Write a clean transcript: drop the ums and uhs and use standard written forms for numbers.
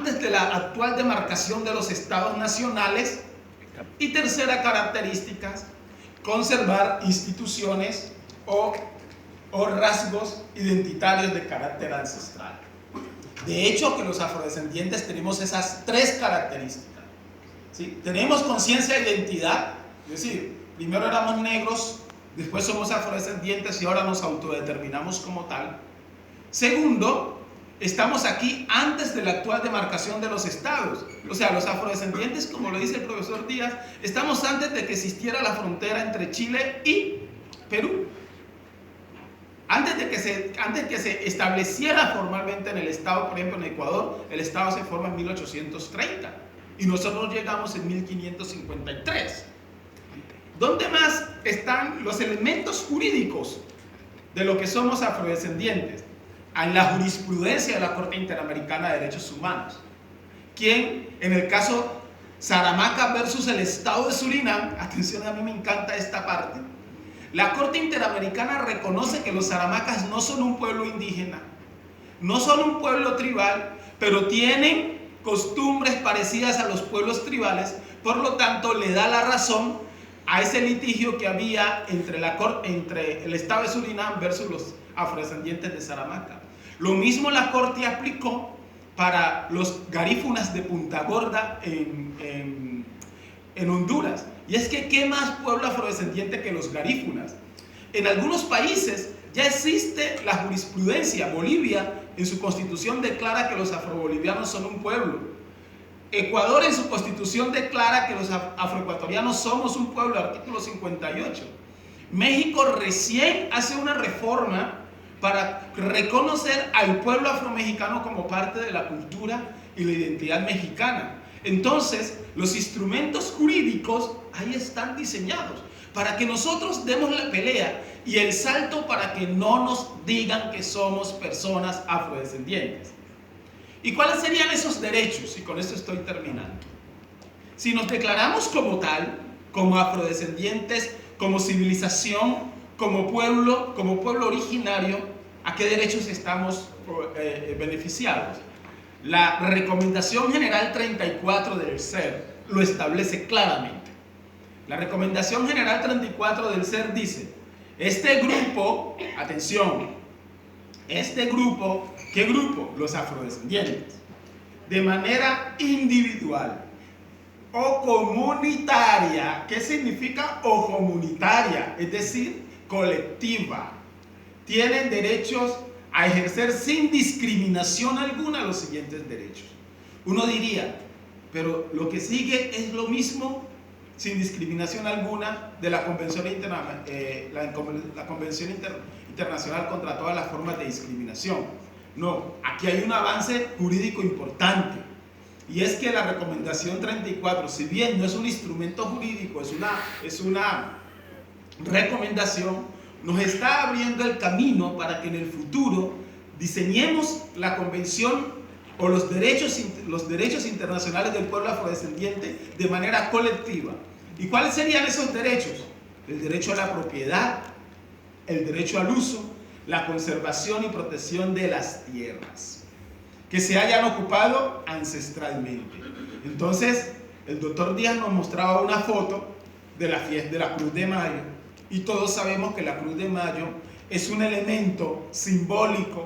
antes de la actual demarcación de los estados nacionales. Y tercera característica, conservar instituciones o rasgos identitarios de carácter ancestral. De hecho, que los afrodescendientes tenemos esas tres características, ¿sí? Tenemos conciencia de identidad, es decir, primero éramos negros, después somos afrodescendientes y ahora nos autodeterminamos como tal. Segundo, estamos aquí antes de la actual demarcación de los estados. O sea, los afrodescendientes, como lo dice el profesor Díaz, estamos antes de que existiera la frontera entre Chile y Perú. Antes de que se estableciera formalmente en el estado, por ejemplo en Ecuador, el estado se forma en 1830 y nosotros llegamos en 1553. ¿Dónde más están los elementos jurídicos de lo que somos afrodescendientes? En la jurisprudencia de la Corte Interamericana de Derechos Humanos, quien en el caso Saramaca versus el Estado de Surinam, atención, a mí me encanta esta parte, la Corte Interamericana reconoce que los saramacas no son un pueblo indígena, no son un pueblo tribal, pero tienen costumbres parecidas a los pueblos tribales, por lo tanto le da la razón a ese litigio que había entre el Estado de Surinam versus los afrodescendientes de Saramaca. Lo mismo la Corte aplicó para los garífunas de Punta Gorda en Honduras. Y es que, ¿qué más pueblo afrodescendiente que los garífunas? En algunos países ya existe la jurisprudencia. Bolivia, en su constitución, declara que los afrobolivianos son un pueblo. Ecuador, en su constitución, declara que los afroecuatorianos somos un pueblo, artículo 58. México recién hace una reforma para reconocer al pueblo afromexicano como parte de la cultura y la identidad mexicana. Entonces, los instrumentos jurídicos ahí están diseñados para que nosotros demos la pelea y el salto para que no nos digan que somos personas afrodescendientes. ¿Y cuáles serían esos derechos? Y con esto estoy terminando. Si nos declaramos como tal, como afrodescendientes, como civilización, como pueblo originario, ¿a qué derechos estamos beneficiados? La Recomendación General 34 del SER lo establece claramente. La Recomendación General 34 del SER dice: este grupo, atención, este grupo, ¿qué grupo? Los afrodescendientes, de manera individual o comunitaria. ¿Qué significa o comunitaria? Es decir, colectiva. Tienen derechos a ejercer sin discriminación alguna los siguientes derechos. Uno diría, pero lo que sigue es lo mismo, sin discriminación alguna, de la Convención Internacional contra todas las formas de discriminación. No, aquí hay un avance jurídico importante, y es que la Recomendación 34, si bien no es un instrumento jurídico, es una recomendación, nos está abriendo el camino para que en el futuro diseñemos la convención o los derechos internacionales del pueblo afrodescendiente de manera colectiva. ¿Y cuáles serían esos derechos? El derecho a la propiedad, el derecho al uso, la conservación y protección de las tierras que se hayan ocupado ancestralmente. Entonces, el doctor Díaz nos mostraba una foto de la fiesta de la Cruz de Mayo, y todos sabemos que la Cruz de Mayo es un elemento simbólico